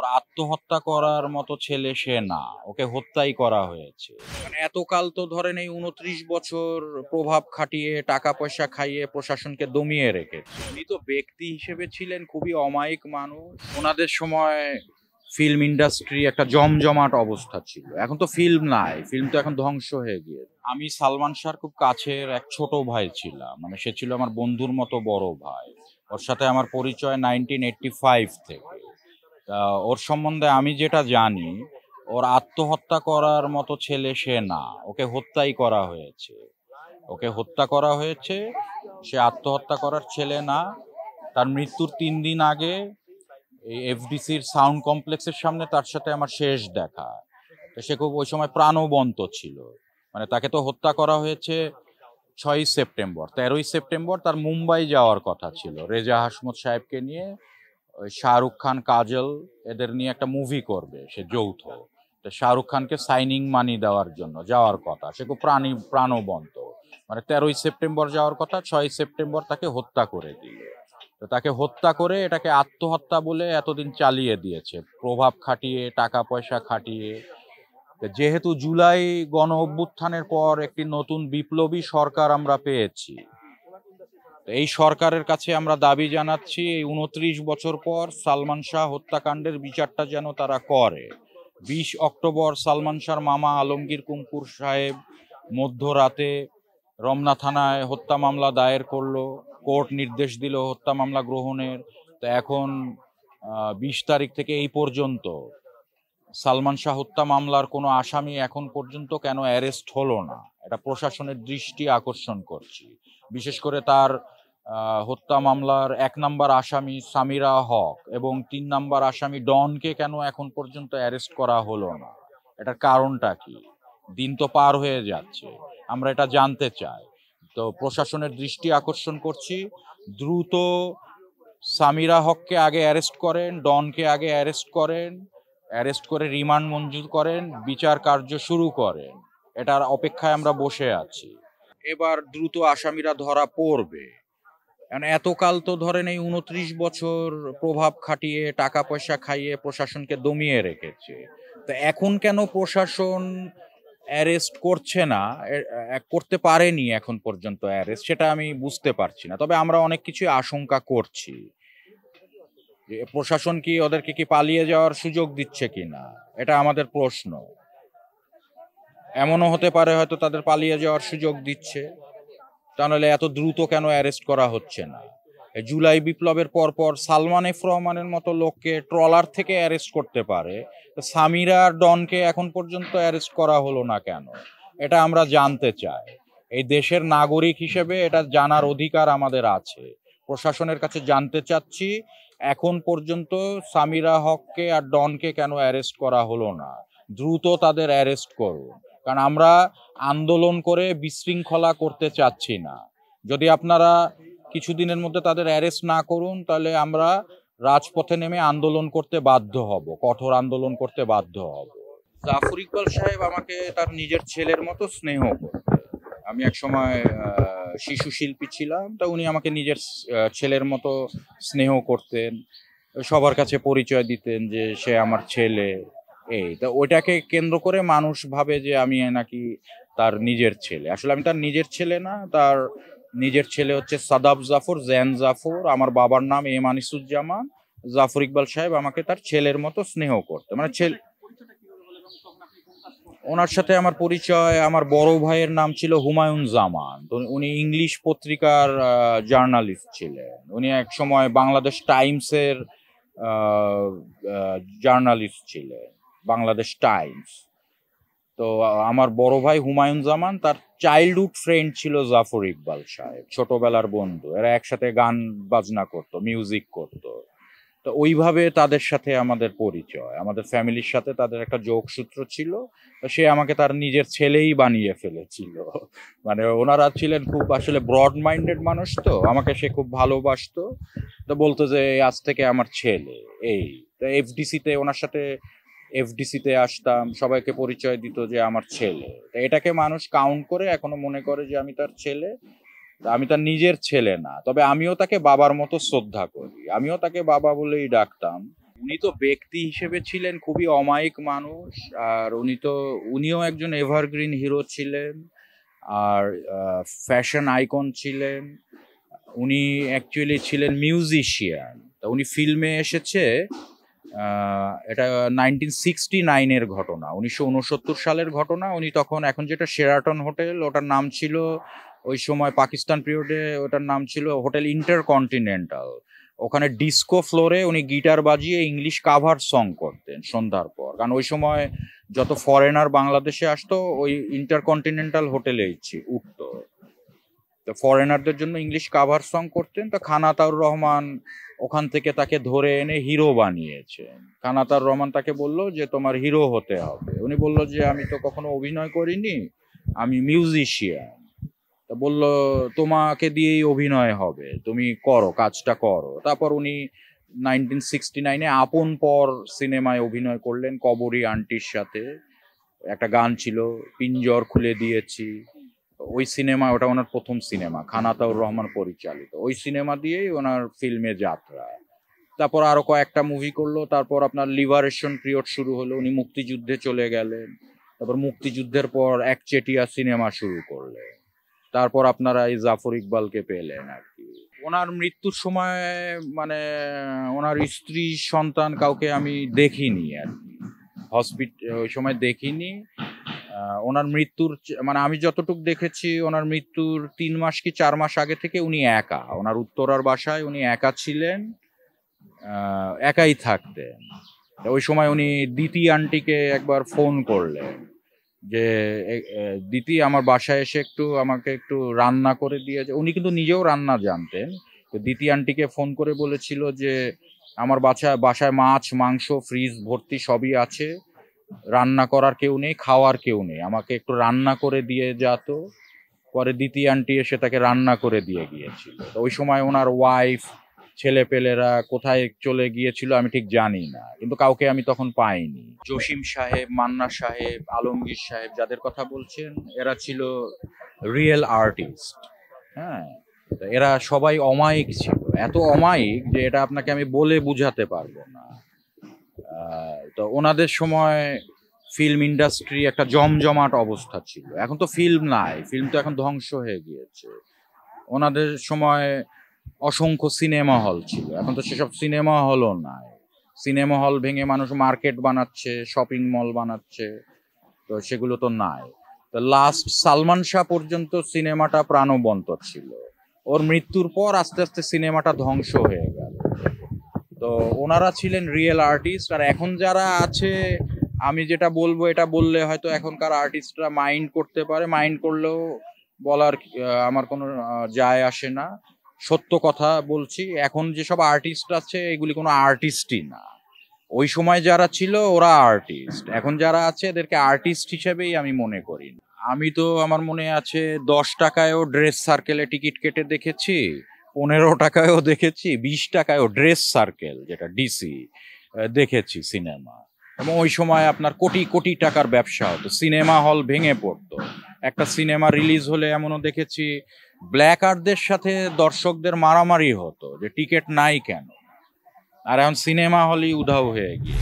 ওর আত্মহত্যা করার মতো ছেলে সে না, ওকে হত্যাই করা হয়েছে। মানে এতকাল তো ধরেন এই ২৯ বছর প্রভাব খাটিয়ে টাকা পয়সা খাইয়ে প্রশাসনকে দমিয়ে রেখেছে। উনি তো ব্যক্তি হিসেবে ছিলেন খুবই অমায়িক মানুষ। ওনাদের সময় ফিল্ম ইন্ডাস্ট্রি একটা জমজমাট অবস্থা ছিল। এখন তো ফিল্ম নাই, ফিল্ম তো এখন ধ্বংস হয়ে গিয়েছে। আমি সালমান শাহর খুব কাছের এক ছোট ভাই ছিলাম, মানে সে ছিল আমার বন্ধুর মতো বড় ভাই। ওর সাথে আমার পরিচয় 1985 থেকে। তা ওর সম্বন্ধে আমি যেটা জানি, ওর আত্মহত্যা করার মতো ছেলে সে না, ওকে হত্যাই করা হয়েছে। ওকে হত্যা করা হয়েছে, সে আত্মহত্যা করার ছেলে না। তার মৃত্যুর ৩ দিন আগে এই এফডিসির সাউন্ড কমপ্লেক্সের সামনে তার সাথে আমার শেষ দেখা। তো সে খুব ওই সময় প্রাণবন্ত ছিল। মানে তাকে তো হত্যা করা হয়েছে ৬ই সেপ্টেম্বর। ১৩ই সেপ্টেম্বর তার মুম্বাই যাওয়ার কথা ছিল রেজা হাশমত সাহেবকে নিয়ে। ওই শাহরুখ খান, কাজল এদের নিয়ে একটা মুভি করবে সে যৌথ। তো শাহরুখ খানকে সাইনিং মানি দেওয়ার জন্য যাওয়ার কথা। সে খুব প্রাণবন্ত। মানে ১৩ই সেপ্টেম্বর যাওয়ার কথা, ৬ই সেপ্টেম্বর তাকে হত্যা করে দিল। তো তাকে হত্যা করে এটাকে আত্মহত্যা বলে এতদিন চালিয়ে দিয়েছে, প্রভাব খাটিয়ে টাকা পয়সা খাটিয়ে। যেহেতু জুলাই গণ অভ্যুত্থানের পর একটি নতুন বিপ্লবী সরকার আমরা পেয়েছি, এই সরকারের কাছে আমরা দাবি জানাচ্ছি এই ২৯ বছর পর সালমান শাহ হত্যাকাণ্ডের বিচারটা যেন তারা করে। ২০ অক্টোবর সালমান শাহর মামা আলমগীর কুঙ্কুর সাহেব মধ্যরাতে রমনা থানায় হত্যা মামলা দায়ের করলো। কোর্ট নির্দেশ দিল হত্যা মামলা গ্রহণের। তো এখন ২০ তারিখ থেকে এই পর্যন্ত সালমান শাহ হত্যা মামলার কোনো আসামি এখন পর্যন্ত কেন অ্যারেস্ট হলো না, এটা প্রশাসনের দৃষ্টি আকর্ষণ করছি। বিশেষ করে তার হত্যা মামলার ১ নম্বর আসামি সামিরা হক এবং ৩ নম্বর আসামি ডনকে কেন এখন পর্যন্ত অ্যারেস্ট করা হলো না, এটার কারণটা কি? দিন তো পার হয়ে যাচ্ছে, আমরা এটা জানতে চাই। তো প্রশাসনের দৃষ্টি আকর্ষণ করছি, দ্রুত সামিরা হককে আগে অ্যারেস্ট করেন, ডনকে আগে অ্যারেস্ট করেন, অ্যারেস্ট করে রিমান্ড মঞ্জুর করেন, বিচার কার্য শুরু করেন। এটার অপেক্ষায় আমরা বসে আছি। এবার দ্রুত আসামিরা ধরা পড়বে। কারণ এতকাল তো ধরেন এই ২৯ বছর প্রভাব খাটিয়ে টাকা পয়সা খাইয়ে প্রশাসনকে দমিয়ে রেখেছে। তো এখন কেন প্রশাসন অ্যারেস্ট করছে না, করতে পারেনি এখন পর্যন্ত অ্যারেস্ট, সেটা আমি বুঝতে পারছি না। তবে আমরা অনেক কিছুই আশঙ্কা করছি যে প্রশাসন কি ওদেরকে কি পালিয়ে যাওয়ার সুযোগ দিচ্ছে কিনা, এটা আমাদের প্রশ্ন। এমনও হতে পারে হয়তো তাদের পালিয়ে যাওয়ার সুযোগ দিচ্ছে, তাহলে এত দ্রুত কেন অ্যারেস্ট করা হচ্ছে না? জুলাই বিপ্লবের পর সালমান এফ রহমানের মতো লোককে ট্রলার থেকে অ্যারেস্ট করতে পারে, সামিরা আর ডনকে এখন পর্যন্ত অ্যারেস্ট করা হলো না কেন, এটা আমরা জানতে চাই। এই দেশের নাগরিক হিসেবে এটা জানার অধিকার আমাদের আছে। প্রশাসনের কাছে জানতে চাচ্ছি এখন পর্যন্ত সামিরা হককে আর ডনকে কেন অ্যারেস্ট করা হলো না। দ্রুত তাদের অ্যারেস্ট করুন, কারণ আমরা আন্দোলন করে বিশৃঙ্খলা করতে চাচ্ছি না। যদি আপনারা কিছুদিনের মধ্যে তাদের অ্যারেস্ট না করুন, তাহলে আমরা রাজপথে নেমে আন্দোলন করতে বাধ্য হব, কঠোর আন্দোলন করতে বাধ্য হব। জাফর ইকবাল সাহেব আমাকে তার নিজের ছেলের মতো স্নেহ করতেন। আমি এক সময় শিশু শিল্পী ছিলাম, তা উনি আমাকে নিজের ছেলের মতো স্নেহ করতেন, সবার কাছে পরিচয় দিতেন যে সে আমার ছেলে। এই তা ওইটাকে কেন্দ্র করে মানুষ ভাবে যে আমি নাকি তার নিজের ছেলে। আসলে আমি তার নিজের ছেলে না, তার নিজের ছেলে হচ্ছে সাদাব জাফর, জেন জাফর। আমার বাবার নাম এম আনিসুজ্জামান। জাফর ইকবাল সাহেব আমাকে তার ছেলের মতো স্নেহ করতে, মানে ছেলে। ওনার সাথে আমার পরিচয়, আমার বড় ভাইয়ের নাম ছিল হুমায়ুন জামান। তো উনি ইংলিশ পত্রিকার জার্নালিস্ট ছিলেন। উনি এক সময় বাংলাদেশ টাইমসের জার্নালিস্ট ছিলেন, বাংলাদেশ টাইমস। তো আমার বড় ভাই হুমায়ুন জামান, তার চাইল্ডহুড ফ্রেন্ড ছিল জাফর ইকবাল সাহেব, ছোটবেলার বন্ধু। এরা একসাথে গান বাজনা করতো, মিউজিক করতো। তো ওইভাবে তাদের সাথে আমাদের পরিচয়, আমাদের ফ্যামিলির সাথে তাদের একটা যোগসূত্র ছিল। তো সে আমাকে তার নিজের ছেলেই বানিয়ে ফেলেছিল। মানে ওনারা ছিলেন খুব আসলে ব্রড মাইন্ডেড মানুষ, তো আমাকে সে খুব ভালোবাসতো। তো বলতো যে আজ থেকে আমার ছেলে। এই তো এফডিসিতে ওনার সাথে এফডিসিতে আসতাম, সবাইকে পরিচয় দিত যে আমার ছেলে। তো এটাকে মানুষ কাউন্ট করে এখনো মনে করে যে আমি তার ছেলে। আমি তার নিজের ছেলে না, তবে আমিও তাকে বাবার মতো শ্রদ্ধা করি, আমিও তাকে বাবা বলেই ডাকতাম। উনি তো ব্যক্তি হিসেবে ছিলেন খুবই অমায়িক মানুষ, আর উনিও একজন এভারগ্রিন হিরো ছিলেন, আর ফ্যাশন আইকন ছিলেন। উনি অ্যাকচুয়ালি ছিলেন মিউজিশিয়ান। তা উনি ফিল্মে এসেছে, এটা 1969-এর ঘটনা, 1969 সালের ঘটনা। উনি তখন, এখন যেটা শেরাটন হোটেল, ওটার নাম ছিল ওই সময় পাকিস্তান পিরিয়ডে, ওটার নাম ছিল হোটেল ইন্টারকন্টিনেন্টাল। ওখানে ডিস্কো ফ্লোরে উনি গিটার বাজিয়ে ইংলিশ কাভার সং করতেন সন্ধ্যার পর, কারণ ওই সময় যত ফরেনার বাংলাদেশে আসতো ওই ইন্টারকন্টিনেন্টাল হোটেলেই উঠতো। তো ফরেনারদের জন্য ইংলিশ কাভার সং করতেন। তো খান আতাউর রহমান ওখান থেকে তাকে ধরে এনে হিরো বানিয়েছেন। খান আতাউর রহমান তাকে বলল যে তোমার হিরো হতে হবে। উনি বলল যে আমি তো কখনো অভিনয় করিনি, আমি মিউজিশিয়ান। তা বলল তোমাকে দিয়েই অভিনয় হবে, তুমি করো, কাজটা করো। তারপর উনি 1969-এ আপন পর সিনেমায় অভিনয় করলেন কবরী আন্টির সাথে। একটা গান ছিল পিঞ্জর খুলে দিয়েছি, ওই সিনেমা, ওটা ওনার প্রথম সিনেমা, খান আতাউর রহমান পরিচালিত। ওই সিনেমা দিয়েই ওনার ফিল্মে যাত্রা। তারপর আরো কয়েকটা মুভি করলো। তারপর আপনার লিবারেশন পিরিয়ড শুরু হলো, উনি মুক্তিযুদ্ধে চলে গেলেন। তারপর মুক্তিযুদ্ধের পর একচেটিয়া সিনেমা শুরু করলেন। তারপর আপনারা এই জাফর ইকবালকে পেলেন আর কি। ওনার মৃত্যুর সময় মানে ওনার স্ত্রী সন্তান কাউকে আমি দেখিনি আর কি, ওই সময় দেখিনি। ওনার মৃত্যুর মানে আমি যতটুকু দেখেছি, ওনার মৃত্যুর 3 মাস কি 4 মাস আগে থেকে উনি একা, ওনার উত্তরার বাসায় উনি একা ছিলেন, একাই থাকতেন। ওই সময় উনি দিতি আন্টিকে একবার ফোন করলেন যে দিতি আমার বাসায় এসে আমাকে একটু রান্না করে দিয়ে। উনি কিন্তু নিজেও রান্না জানতেন। তো দিতি আন্টিকে ফোন করে বলেছিল যে আমার বাসায় মাছ মাংস ফ্রিজ ভর্তি সবই আছে, রান্না করার কেউ নেই, খাওয়ার কেউ নেই, আমাকে একটু রান্না করে দিয়ে যেত। পরে দিতি আন্টি এসে তাকে রান্না করে দিয়ে গিয়েছিল। তো ওই সময় ওনার ওয়াইফ ছেলে পেলেরা কোথায় চলে গিয়েছিল আমি ঠিক জানি না, কিন্তু কাউকে আমি তখন পাইনি। জসিম সাহেব, মান্না সাহেব, আলমগীর সাহেব যাদের কথা বলছেন, এরা ছিল রিয়েল আর্টিস্ট। হ্যাঁ, এরা সবাই অমায়িক ছিল, এত অমায়িক যে এটা আপনাকে আমি বলে বুঝাতে পারবো না। তো ওনাদের সময় ফিল্ম ইন্ডাস্ট্রি একটা জমজমাট অবস্থা ছিল। এখন তো ফিল্ম নাই, ফিল্ম তো এখন ধ্বংস হয়ে গিয়েছে। ওনাদের সময় অসংখ্য সিনেমা হল ছিল, এখন তো সেসব সিনেমা হলও নাই। সিনেমা হল ভেঙে মানুষ মার্কেট বানাচ্ছে, শপিং মল বানাচ্ছে, তো সেগুলো তো নাই। তো লাস্ট সালমান শাহ পর্যন্ত সিনেমাটা প্রাণবন্ত ছিল, ওর মৃত্যুর পর আস্তে আস্তে সিনেমাটা ধ্বংস হয়ে গেল। তো ওনারা ছিলেন রিয়েল আর্টিস্ট। আর এখন যারা আছে, আমি যেটা বলবো, এটা বললে হয়তো এখনকার আর্টিস্টরা মাইন্ড করতে পারে, মাইন্ড করলেও বলার আমার কোনো যায় আসে না। সত্য কথা বলছি, এখন যেসব আর্টিস্ট আছে এগুলি কোনো আর্টিস্টই না। ওই সময় যারা ছিল ওরা আর্টিস্ট, এখন যারা আছে এদেরকে আর্টিস্ট হিসেবেই আমি মনে করি না। আমি তো, আমার মনে আছে 10 টাকায়ও ড্রেস সার্কেলে টিকিট কেটে দেখেছি, 15 টাকায়ও দেখেছি, 20 টাকায়ও ড্রেস সার্কেল যেটা ডিসি দেখেছি সিনেমা। এবং ওই সময় আপনার কোটি কোটি টাকার ব্যবসা হতো, সিনেমা হল ভেঙে পড়তো। একটা সিনেমা রিলিজ হলে এমনও দেখেছি ব্ল্যাক আর্টদের সাথে দর্শকদের মারামারি হতো যে টিকিট নাই কেন। আর এখন সিনেমা হলই উধাও হয়ে গিয়ে।